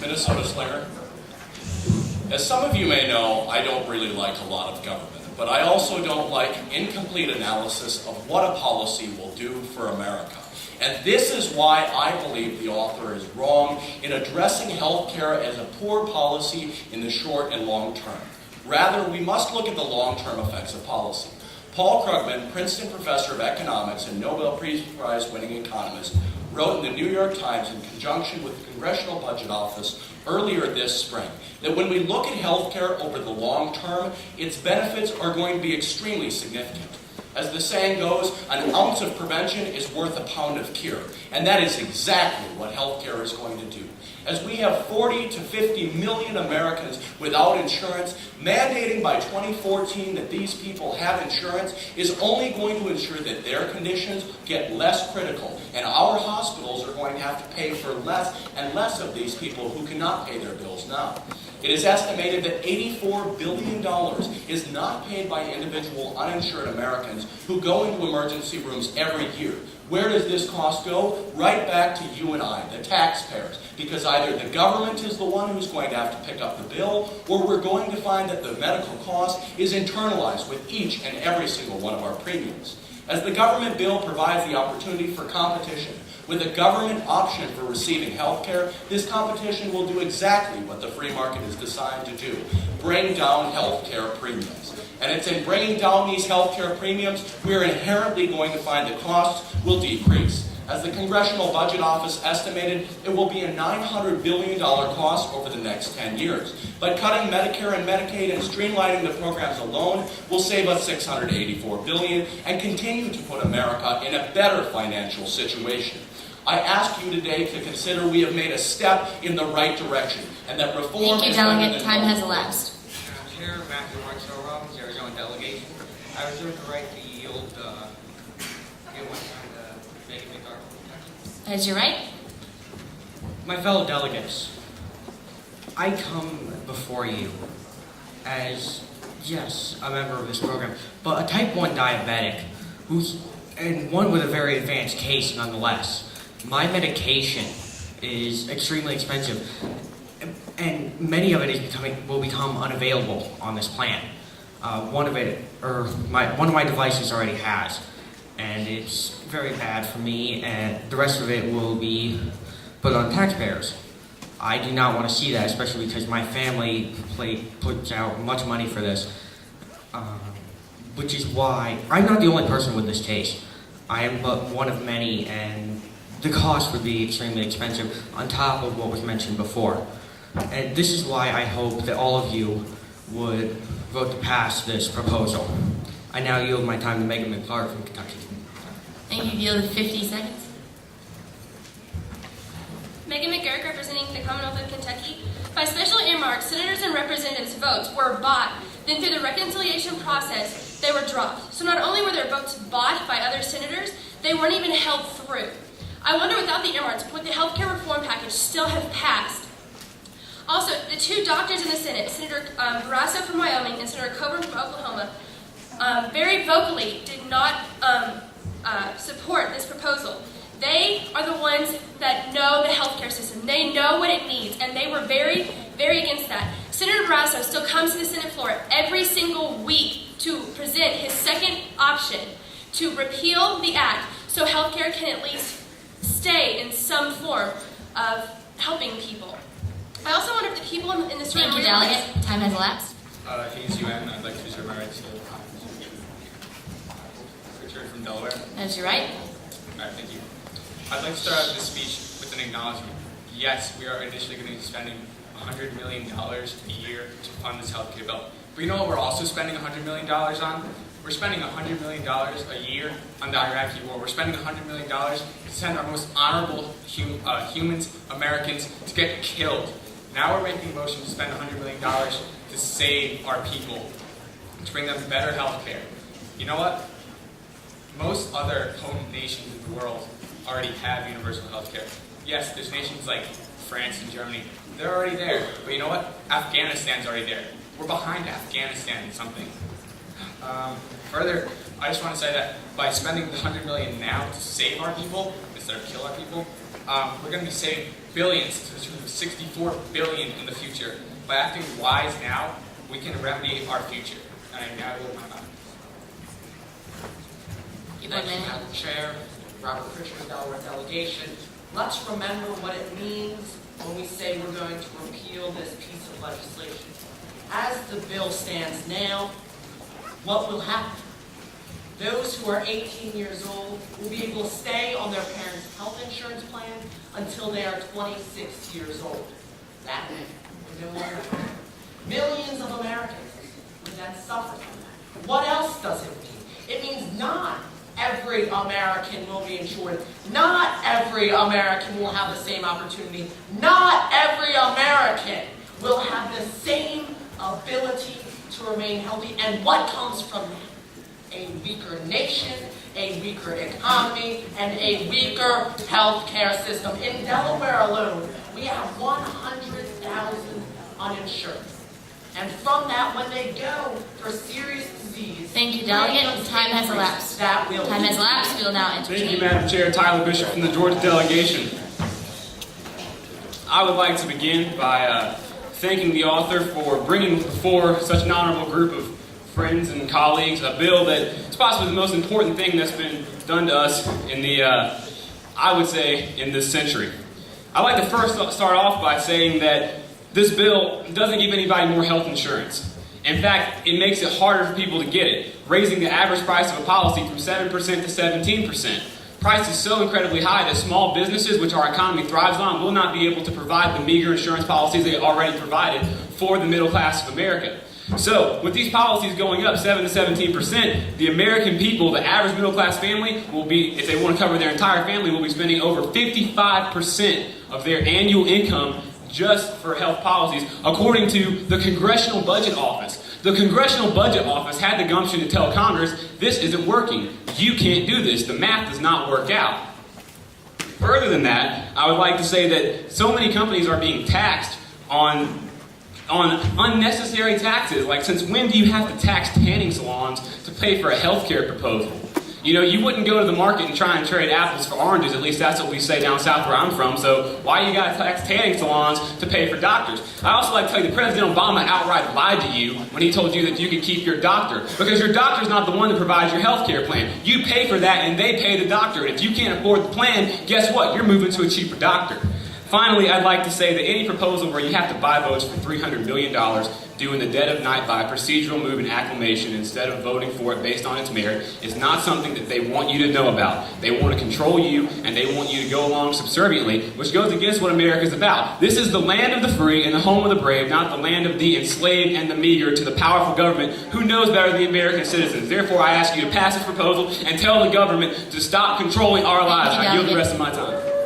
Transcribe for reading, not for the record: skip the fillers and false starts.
Minnesota Slinger. As some of you may know, I don't really like a lot of government, but I also don't like incomplete analysis of what a policy will do for America. And this is why I believe the author is wrong in addressing healthcare as a poor policy in the short and long term. Rather, we must look at the long-term effects of policy. Paul Krugman, Princeton professor of economics and Nobel Prize-winning economist, wrote in the New York Times in conjunction with the Congressional Budget Office earlier this spring that when we look at healthcare over the long term, its benefits are going to be extremely significant. As the saying goes, an ounce of prevention is worth a pound of cure. And that is exactly what healthcare is going to do. As we have 40 to 50 million Americans without insurance, mandating by 2014 that these people have insurance is only going to ensure that their conditions get less critical. And our hospitals are going to have to pay for less and less of these people who cannot pay their bills now. It is estimated that $84 billion is not paid by individual uninsured Americans who go into emergency rooms every year. Where does this cost go? Right back to you and I, the taxpayers, because either the government is the one who's going to have to pick up the bill, or we're going to find that the medical cost is internalized with each and every single one of our premiums. As the government bill provides the opportunity for competition, with a government option for receiving health care, this competition will do exactly what the free market is designed to do, bring down health care premiums. And it's in bringing down these health care premiums, we're inherently going to find that costs will decrease. As the Congressional Budget Office estimated, it will be a $900 billion cost over the next 10 years. But cutting Medicare and Medicaid and streamlining the programs alone will save us $684 billion and continue to put America in a better financial situation. I ask you today to consider we have made a step in the right direction, and that reform Thank you, is Delegate. Time has elapsed. Chair Matthew Marcel Robbins, Arizona delegation. I reserve the right to yield one time to Megan McArdle. As you're right. My fellow delegates, I come before you as, yes, a member of this program, but a type 1 diabetic, and one with a very advanced case nonetheless. My medication is extremely expensive, and many of it will become unavailable on this plan. One of my devices already has, and it's very bad for me, and the rest of it will be put on taxpayers. I do not want to see that, especially because my family puts out much money for this, which is why I'm not the only person with this case. I am but one of many, and the cost would be extremely expensive on top of what was mentioned before. And this is why I hope that all of you would vote to pass this proposal. I now yield my time to Megan McClark from Kentucky. Thank you. Yield 50 seconds. Megan McGurk, representing the Commonwealth of Kentucky. By special earmarks, senators and representatives' votes were bought. Then through the reconciliation process, they were dropped. So not only were their votes bought by other senators, they weren't even held through. I wonder, without the earmarks, would the health care reform package still have passed? Also, the two doctors in the Senate, Senator Barrasso from Wyoming and Senator Coburn from Oklahoma, very vocally did not support this proposal. They are the ones that know the healthcare system. They know what it needs, and they were very, very against that. Senator Barrasso still comes to the Senate floor every single week to present his second option to repeal the act so healthcare can at least stay in some form of helping people. I also wonder if the people in this room... Thank you, Delegate. Time has elapsed. I think it's UN. I'd like to reserve my rights to Richard from Delaware. As you're right. All right, thank you. I'd like to start out this speech with an acknowledgement. Yes, we are initially going to be spending $100 million a year to fund this healthcare bill. But you know what we're also spending $100 million on? We're spending $100 million a year on the Iraqi war. We're spending $100 million to send our most honorable humans, Americans, to get killed. Now we're making a motion to spend $100 million to save our people, to bring them better health care. You know what? Most other potent nations in the world already have universal health care. Yes, there's nations like France and Germany. They're already there. But you know what? Afghanistan's already there. We're behind Afghanistan in something. Further, I just want to say that by spending the $100 million now to save our people instead of kill our people, we're going to be saving billions to the tune of $64 billion in the future. By acting wise now, we can remedy our future. And I now yield my mind. You Thank you, minute. Madam Chair, Robert Pritchard, Delaware delegation. Let's remember what it means when we say we're going to repeal this piece of legislation. As the bill stands now, what will happen? Those who are 18 years old will be able to stay on their parents' health insurance plan until they are 26 years old. That would no longer happen. Millions of Americans would then suffer from that. What else does it mean? It means not every American will be insured. Not every American will have the same opportunity. Not every American will have the same ability to remain healthy. And what comes from that? A weaker nation, a weaker economy, and a weaker healthcare system. In Delaware alone, we have 100,000 uninsured. And from that, when they go for serious disease, Thank you, delegate. Time has elapsed. That will Time has elapsed. We will now Thank you, entertain. Madam Chair. Tyler Bishop from the Georgia delegation. I would like to begin by thanking the author for bringing before such an honorable group of friends and colleagues a bill that is possibly the most important thing that's been done to us in the, I would say, in this century. I'd like to first start off by saying that this bill doesn't give anybody more health insurance. In fact, it makes it harder for people to get it, raising the average price of a policy from 7% to 17%. Price is so incredibly high that small businesses, which our economy thrives on, will not be able to provide the meager insurance policies they already provided for the middle class of America. So, with these policies going up 7 to 17%, the American people, the average middle class family, will be, if they want to cover their entire family, will be spending over 55% of their annual income just for health policies, according to the Congressional Budget Office. The Congressional Budget Office had the gumption to tell Congress, this isn't working. You can't do this. The math does not work out. Further than that, I would like to say that so many companies are being taxed on unnecessary taxes. Like, since when do you have to tax tanning salons to pay for a healthcare proposal? You know, you wouldn't go to the market and try and trade apples for oranges. At least that's what we say down south where I'm from. So why you got to tax tanning salons to pay for doctors? I also like to tell you that President Obama outright lied to you when he told you that you could keep your doctor. Because your doctor's not the one that provides your health care plan. You pay for that and they pay the doctor. And if you can't afford the plan, guess what? You're moving to a cheaper doctor. Finally, I'd like to say that any proposal where you have to buy votes for $300 million due in the dead of night by procedural move and acclamation instead of voting for it based on its merit is not something that they want you to know about. They want to control you, and they want you to go along subserviently, which goes against what America's about. This is the land of the free and the home of the brave, not the land of the enslaved and the meager to the powerful government who knows better than the American citizens. Therefore, I ask you to pass this proposal and tell the government to stop controlling our lives. I yield the rest of my time.